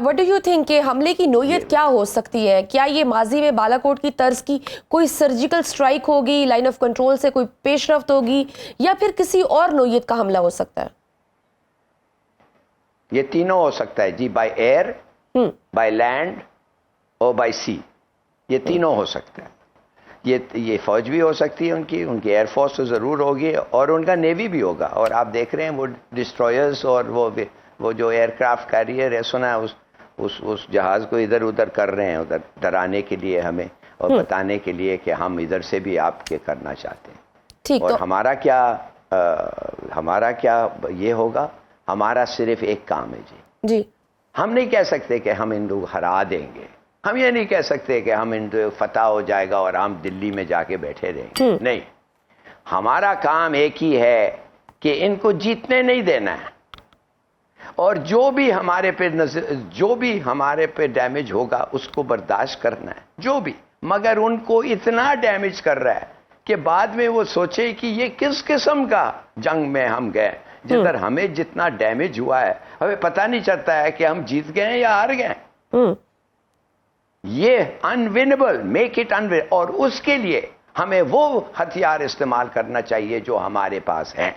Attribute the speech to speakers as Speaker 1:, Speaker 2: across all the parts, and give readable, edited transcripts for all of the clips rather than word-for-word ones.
Speaker 1: What do you think کہ حملے کی نوعیت کیا ہو سکتی ہے؟ کیا یہ ماضی میں بالاکوٹ کی طرز کی کوئی سرجیکل سٹرائک ہوگی، لائن آف کنٹرول سے کوئی پیش رفت ہوگی، یا پھر کسی اور نوعیت کا حملہ ہو سکتا ہے؟
Speaker 2: یہ تینوں ہو سکتا ہے جی، بائی ایئر، بائی لینڈ اور بائی سی، یہ تینوں ہو سکتا ہے. یہ فوج بھی ہو سکتی ہے، ان کی ایئر فورس تو ضرور ہوگی، اور ان کا نیوی بھی ہوگا. اور آپ دیکھ رہے ہیں وہ ڈسٹرائرز اور وہ جو ایئر کرافٹ کیریئر ہے، سنا ہے اس جہاز کو ادھر ادھر کر رہے ہیں، ادھر ڈرانے کے لیے ہمیں اور بتانے کے لیے کہ ہم ادھر سے بھی آپ کے کرنا چاہتے ہیں. اور ہمارا کیا یہ ہوگا، ہمارا صرف ایک کام ہے جی. ہم نہیں کہہ سکتے کہ ہم ہندو ہرا دیں گے، ہم یہ نہیں کہہ سکتے کہ ہم ہندو فتح ہو جائے گا اور ہم دلی میں جا کے بیٹھے رہیں گے. نہیں، ہمارا کام ایک ہی ہے کہ ان کو جیتنے نہیں دینا ہے، اور جو بھی ہمارے پہ ڈیمیج ہوگا اس کو برداشت کرنا ہے، جو بھی. مگر ان کو اتنا ڈیمیج کر رہا ہے کہ بعد میں وہ سوچے کہ یہ کس قسم کا جنگ میں ہم گئے، جدھر ہمیں جتنا ڈیمیج ہوا ہے ہمیں پتہ نہیں چلتا ہے کہ ہم جیت گئے ہیں یا ہار گئے. یہ انوینبل، میک اٹ انوینبل. اور اس کے لیے ہمیں وہ ہتھیار استعمال کرنا چاہیے جو ہمارے پاس ہیں،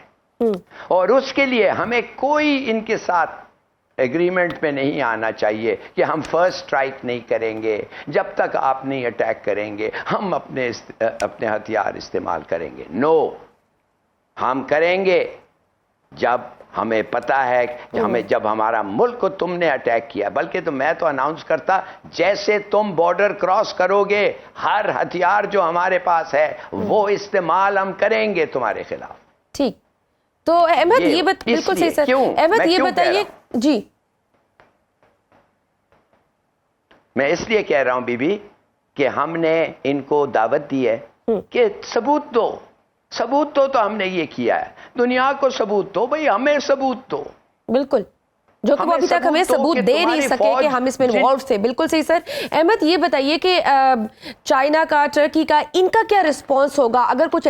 Speaker 2: اور اس کے لیے ہمیں کوئی ان کے ساتھ ایگریمنٹ میں نہیں آنا چاہیے کہ ہم فرسٹ اسٹرائک نہیں کریں گے جب تک آپ نہیں اٹیک کریں گے، ہم اپنے ہتھیار استعمال کریں گے. نو، ہم کریں گے جب ہمیں پتا ہے کہ جب ہمارا ملک کو تم نے اٹیک کیا. بلکہ تو میں تو اناؤنس کرتا، جیسے تم بارڈر کراس کرو گے ہر ہتھیار جو ہمارے پاس ہے وہ استعمال ہم کریں گے تمہارے خلاف.
Speaker 1: ٹھیک. تو احمد یہ بالکل صحیح سر. احمد یہ بتائیے جی.
Speaker 2: میں اس لیے کہہ رہا ہوں بی بی کہ ہم نے ان کو دعوت دی ہے کہ ثبوت دو، ثبوت دو. تو ہم نے یہ کیا ہے، دنیا کو ثبوت دو، بھئی ہمیں ثبوت دو.
Speaker 1: بالکل، جو کہ وہ ابھی تک ہمیں ثبوت دے نہیں سکے کہ ہم اس میں انوالو تھے. بالکل صحیح سر. احمد یہ بتائیے کہ چائنا کا، ٹرکی کا، ان کا کیا رسپانس ہوگا اگر کچھ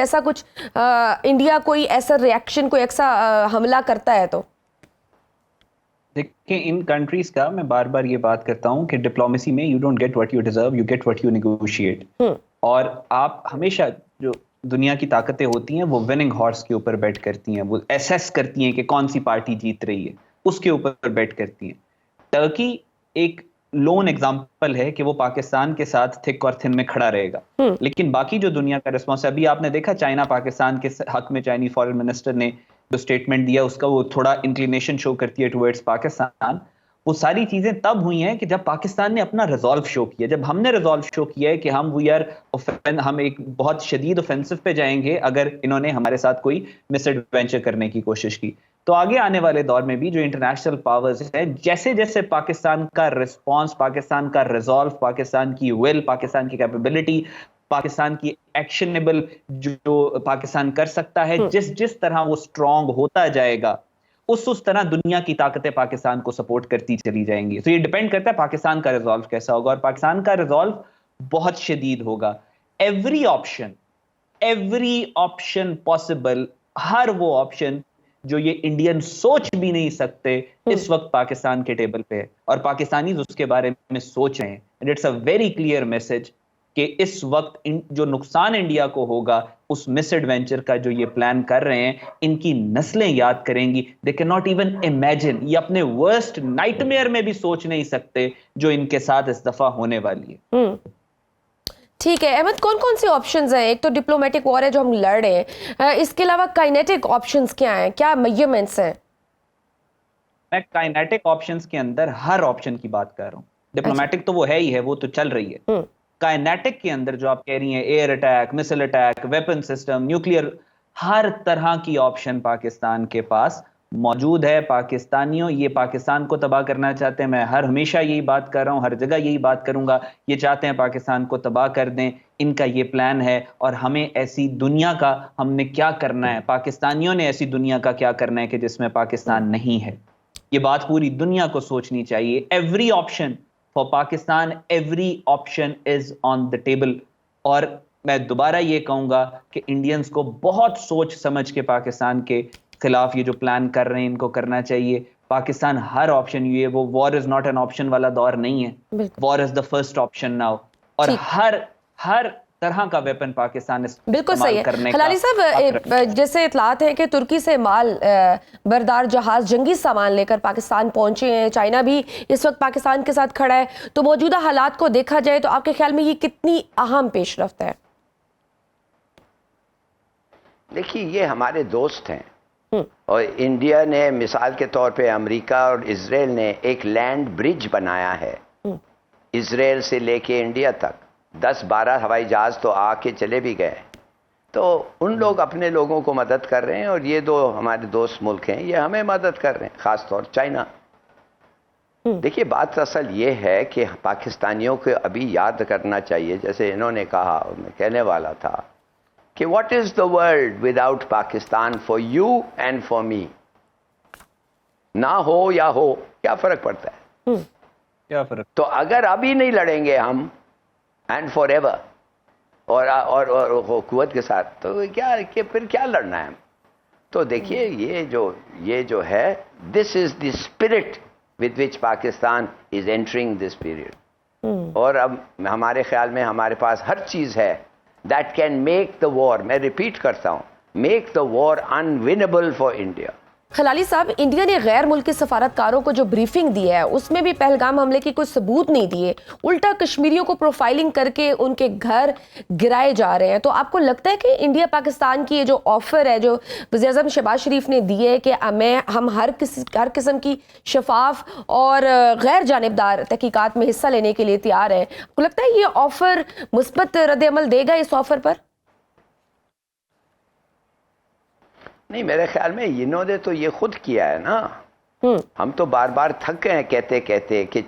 Speaker 1: انڈیا کوئی ایسا ریاکشن، کوئی ایسا حملہ کرتا ہے تو؟
Speaker 3: دیکھیں، ان کنٹریز کا میں بار بار یہ بات کرتا ہوں کہ ڈپلومیسی میں you don't get what you deserve, you get what you negotiate. اور آپ ہمیشہ جو دنیا کی طاقتیں ہوتی ہیں وہ وننگ ہارس کے اوپر بیٹ کرتی ہیں، وہ ایسیس کرتی ہیں کہ کون سی پارٹی جیت رہی ہے، اس کے اوپر بیٹ کرتی ہیں. ٹرکی ایک لون ایگزامپل ہے کہ وہ پاکستان کے ساتھ تھک اور تھن میں کھڑا رہے گا، لیکن باقی جو دنیا کا رسپانس ہے، ابھی آپ نے دیکھا چائنا پاکستان کے حق میں چائنی فارن منسٹر نے جو سٹیٹمنٹ دیا، اس کا وہ تھوڑا انکلینیشن شو کرتی ہے ٹورڈز پاکستان. وہ ساری چیزیں تب ہوئی ہیں کہ جب پاکستان نے اپنا ریزالو شو کیا، جب ہم نے ریزالو شو کیا ہے کہ ہم ایک بہت شدید اوفینسو پہ جائیں گے اگر انہوں نے ہمارے ساتھ کوئی مس ایڈوینچر کرنے کی کوشش کی. تو آگے آنے والے دور میں بھی جو انٹرنیشنل پاورز ہیں، جیسے جیسے پاکستان کا رسپانس، پاکستان کا ریزالو، پاکستان کی ول، پاکستان کی کیپیبلٹی، پاکستان کی ایکشنیبل جو پاکستان کر سکتا ہے، جس طرح وہ سٹرونگ ہوتا جائے گا، اس طرح دنیا کی طاقتیں پاکستان کو سپورٹ کرتی چلی جائیں گی. تو یہ ڈیپینڈ کرتا ہے پاکستان کا ریزالو کیسا ہوگا، اور پاکستان کا ریزالو بہت شدید ہوگا. ایوری آپشن پاسبل، ہر وہ آپشن جو یہ انڈین سوچ بھی نہیں سکتے، اس وقت پاکستان کے ٹیبل پہ ہے، اور پاکستانیز اس کے بارے میں سوچ رہے ہیں. And it's a very clear message کہ اس وقت جو نقصان انڈیا کو ہوگا اس مس ایڈوینچر کا جو یہ پلان کر رہے ہیں، ان کی نسلیں یاد کریں گی. They can not even imagine, یہ اپنے ورسٹ نائٹ میئر میں بھی سوچ نہیں سکتے جو ان کے ساتھ اس دفعہ ہونے والی ہے.
Speaker 1: ٹھیک ہے احمد، کون کون سی آپشنز ہیں؟ ایک تو ڈپلومیٹک وار ہے جو ہم لڑ رہے ہیں، اس کے علاوہ کائنیٹک آپشنز کیا ہیں، کیا میجرمنٹس ہیں؟
Speaker 3: میں کائنیٹک آپشنز کے اندر ہر آپشن کی بات کر رہا ہوں. ڈپلومیٹک تو وہ ہے ہی ہے، وہ تو چل رہی ہے. کائنیٹک کے اندر جو آپ کہہ رہی ہیں، ایئر اٹیک، مسل اٹیک، ویپن سسٹم، نیوکلیئر، ہر طرح کی آپشن پاکستان کے پاس موجود ہے. پاکستانیوں یہ پاکستان کو تباہ کرنا چاہتے ہیں، میں ہمیشہ یہی بات کر رہا ہوں، ہر جگہ یہی بات کروں گا. یہ چاہتے ہیں پاکستان کو تباہ کر دیں، ان کا یہ پلان ہے. اور ہمیں ایسی دنیا کا ہم نے کیا کرنا ہے، پاکستانیوں نے ایسی دنیا کا کیا کرنا ہے کہ جس میں پاکستان نہیں ہے. یہ بات پوری دنیا کو سوچنی چاہیے. Every option for Pakistan, every option is on the table. اور میں دوبارہ یہ کہوں گا کہ انڈینز کو بہت سوچ سمجھ کے پاکستان کے خلاف یہ جو پلان کر رہے ہیں ان کو کرنا چاہیے. پاکستان ہر آپشن یہ وہ وار از ناٹ این آپشن والا دور نہیں ہے, وار از دا فرسٹ آپشن ناؤ, اور ہر طرح کا ویپن پاکستان
Speaker 1: بالکل صحیح ہے. ہلالی صاحب, جیسے اطلاعات ہیں کہ ترکی سے مال بردار جہاز جنگی سامان لے کر پاکستان پہنچے ہیں, چائنا بھی اس وقت پاکستان کے ساتھ کھڑا ہے, تو موجودہ حالات کو دیکھا جائے تو آپ کے خیال میں یہ کتنی اہم پیش رفت ہے؟
Speaker 2: دیکھیے, یہ ہمارے دوست ہیں, اور انڈیا نے مثال کے طور پہ امریکہ اور اسرائیل نے ایک لینڈ برج بنایا ہے اسرائیل سے لے کے انڈیا تک. 10-12 ہوائی جہاز تو آ کے چلے بھی گئے, تو ان لوگ اپنے لوگوں کو مدد کر رہے ہیں, اور یہ دو ہمارے دوست ملک ہیں, یہ ہمیں مدد کر رہے ہیں, خاص طور چائنا. دیکھیے, بات اصل یہ ہے کہ پاکستانیوں کو ابھی یاد کرنا چاہیے, جیسے انہوں نے کہا اور میں کہنے والا تھا, کہ what is the world without Pakistan for you and for me. نہ ہو یا ہو, کیا فرق پڑتا ہے؟
Speaker 3: کیا فرق؟
Speaker 2: تو اگر ابھی نہیں لڑیں گے ہم اینڈ فار ایور اور قوت کے ساتھ, تو کیا کہ پھر کیا لڑنا ہے ہم؟ تو دیکھیے, یہ جو ہے, this is the spirit with which Pakistan is entering this period. اور اب ہمارے خیال میں ہمارے پاس ہر چیز ہے that can make the war, میں ریپیٹ کرتا ہوں, make the war unwinnable for India.
Speaker 1: خلالی صاحب, انڈیا نے غیر ملکی سفارتکاروں کو جو بریفنگ دی ہے اس میں بھی پہلگام حملے کی کوئی ثبوت نہیں دیے, الٹا کشمیریوں کو پروفائلنگ کر کے ان کے گھر گرائے جا رہے ہیں. تو آپ کو لگتا ہے کہ انڈیا پاکستان کی یہ جو آفر ہے جو وزیر اعظم شہباز شریف نے دی ہے کہ ہم ہر قسم کی شفاف اور غیر جانبدار تحقیقات میں حصہ لینے کے لیے تیار ہیں, آپ کو لگتا ہے یہ آفر مثبت رد عمل دے گا اس آفر پر؟
Speaker 2: نہیں, میرے خیال میں انہوں نے تو یہ خود کیا ہے نا. ہم تو بار بار تھک گئے کہتے کہ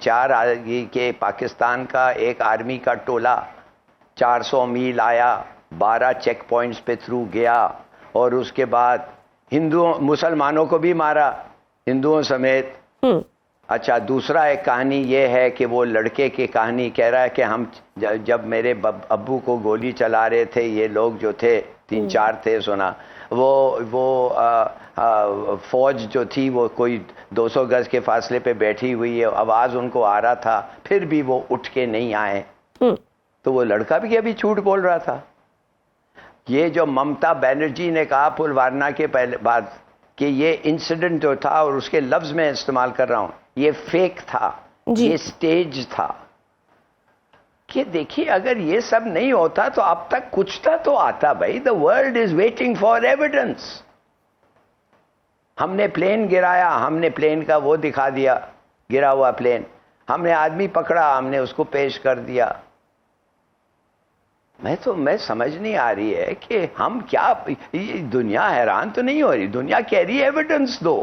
Speaker 2: کہ پاکستان کا ایک آرمی کا ٹولہ 400 میل آیا, 12 چیک پوائنٹس پہ تھرو گیا, اور اس کے بعد مسلمانوں کو بھی مارا, ہندوؤں سمیت. اچھا, دوسرا ایک کہانی یہ ہے کہ وہ لڑکے کی کہانی کہہ رہا ہے کہ ہم جب میرے ابو کو گولی چلا رہے تھے, یہ لوگ جو تھے 3-4 تھے, سنا وہ فوج جو تھی وہ کوئی 200 گز کے فاصلے پہ بیٹھی ہوئی ہے, آواز ان کو آ رہا تھا, پھر بھی وہ اٹھ کے نہیں آئے. تو وہ لڑکا بھی ابھی جھوٹ بول رہا تھا. یہ جو ممتا بینرجی نے کہا پلوارنا کے پہلے بعد کہ یہ انسیڈنٹ جو تھا, اور اس کے لفظ میں استعمال کر رہا ہوں, یہ فیک تھا, یہ سٹیج تھا. کہ دیکھیے, اگر یہ سب نہیں ہوتا تو اب تک کچھ تو آتا بھائی. The world is waiting for evidence. ہم نے پلین گرایا, ہم نے پلین کا وہ دکھا دیا, گرا ہوا پلین, ہم نے آدمی پکڑا, ہم نے اس کو پیش کر دیا. میں سمجھ نہیں آ رہی ہے کہ ہم کیا, دنیا حیران تو نہیں ہو رہی, دنیا کہہ رہی ہے ایویڈنس دو.